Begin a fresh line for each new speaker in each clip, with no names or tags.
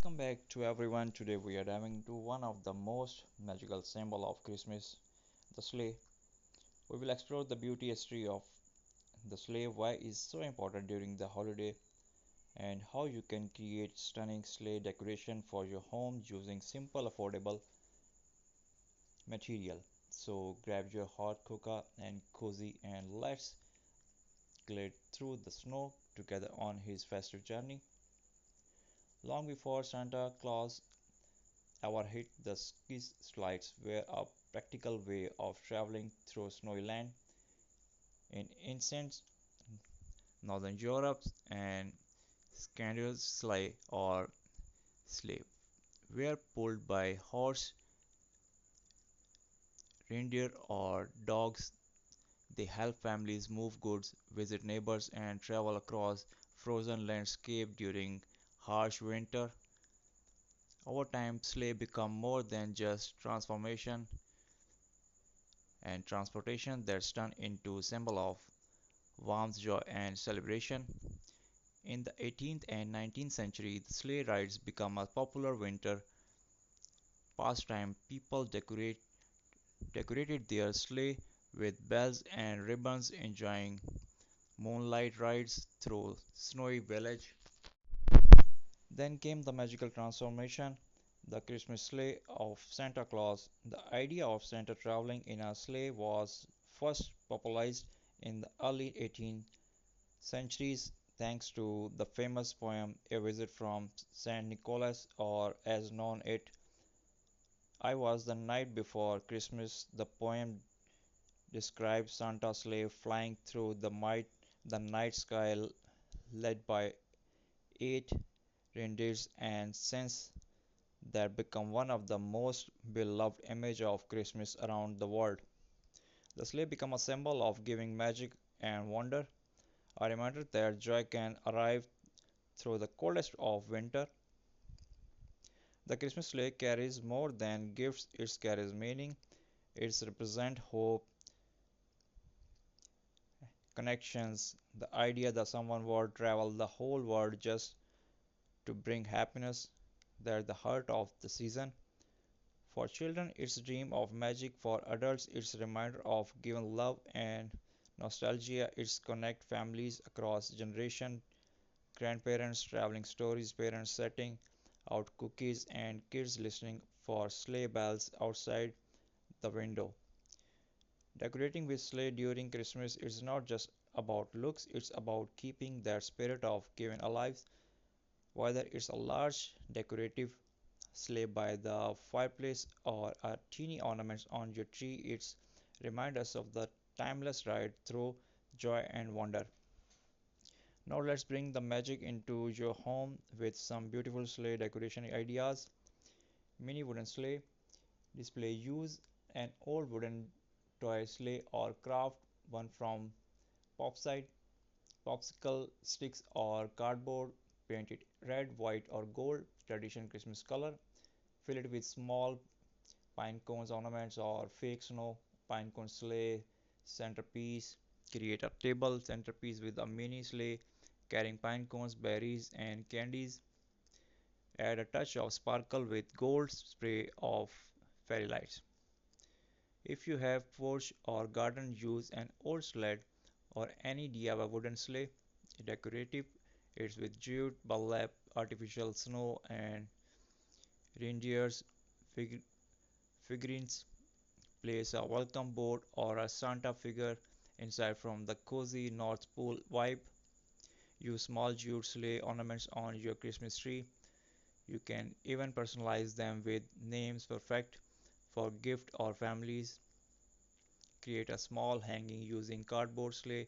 Welcome back to everyone. Today we are diving into one of the most magical symbol of Christmas, the sleigh. We will explore the beauty history of the sleigh, why it is so important during the holiday, and how you can create stunning sleigh decoration for your home using simple, affordable material. So grab your hot cocoa and cozy and let's glide through the snow together on his festive journey. Long before Santa Claus ever hit the ski slides were a practical way of traveling through snowy land in ancient northern Europe and Scandinavian sleigh or sleigh were pulled by horse, reindeer, or dogs. They help families move goods, visit neighbors, and travel across frozen landscape during harsh winter. Over time, sleigh become more than just transformation and transportation that's turned into symbol of warmth, joy, and celebration. In the 18th and 19th century, the sleigh rides became a popular winter pastime. People decorated their sleigh with bells and ribbons, enjoying moonlight rides through snowy village. Then came the magical transformation, the Christmas sleigh of Santa Claus. The idea of Santa traveling in a sleigh was first popularized in the early 18th centuries thanks to the famous poem A Visit from St. Nicholas, or as known it, I was the night before Christmas. The poem describes Santa's sleigh flying through the night sky led by eight reindeers, and since that become one of the most beloved image of Christmas around the world. The sleigh became a symbol of giving magic and wonder, a reminder that joy can arrive through the coldest of winter. The Christmas sleigh carries more than gifts, it carries meaning. It represents hope, connections, the idea that someone would travel the whole world just to bring happiness. They're the heart of the season. For children, it's a dream of magic. For adults, it's a reminder of giving love and nostalgia. It's connect families across generation, grandparents traveling stories, parents setting out cookies, and kids listening for sleigh bells outside the window. Decorating with sleigh during Christmas is not just about looks, it's about keeping that spirit of giving alive. Whether it's a large decorative sleigh by the fireplace or a teeny ornament on your tree, it's remind us of the timeless ride through joy and wonder. Now let's bring the magic into your home with some beautiful sleigh decoration ideas. Mini wooden sleigh display, use an old wooden toy sleigh or craft one from popside, popsicle sticks or cardboard, paint it red, white or gold, traditional Christmas color, fill it with small pine cones ornaments or fake snow, pine cone sleigh centerpiece, create a table centerpiece with a mini sleigh carrying pine cones, berries and candies, add a touch of sparkle with gold spray of fairy lights. If you have porch or garden, use an old sled or any DIY wooden sleigh. Decorative, it's with jute, burlap, artificial snow, and reindeers, fig- figurines. Place a welcome board or a Santa figure inside from the cozy North Pole vibe. Use small jute sleigh ornaments on your Christmas tree. You can even personalize them with names perfect for gift or families. Create a small hanging using cardboard sleigh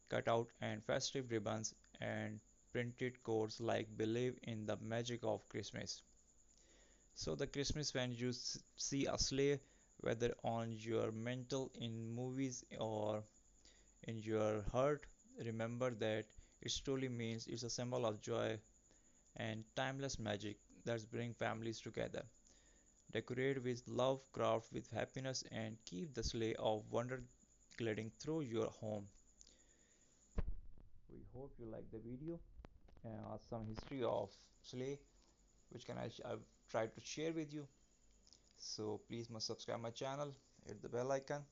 cutout and festive ribbons and printed quotes like believe in the magic of Christmas. So the Christmas when you see a sleigh, whether on your mental in movies or in your heart, remember that it truly means it's a symbol of joy and timeless magic that brings families together. Decorate with love, craft with happiness, and keep the sleigh of wonder gliding through your home. We hope you like the video, some history of sleigh. which can I've tried to share with you. So please must subscribe my channel, hit the bell icon,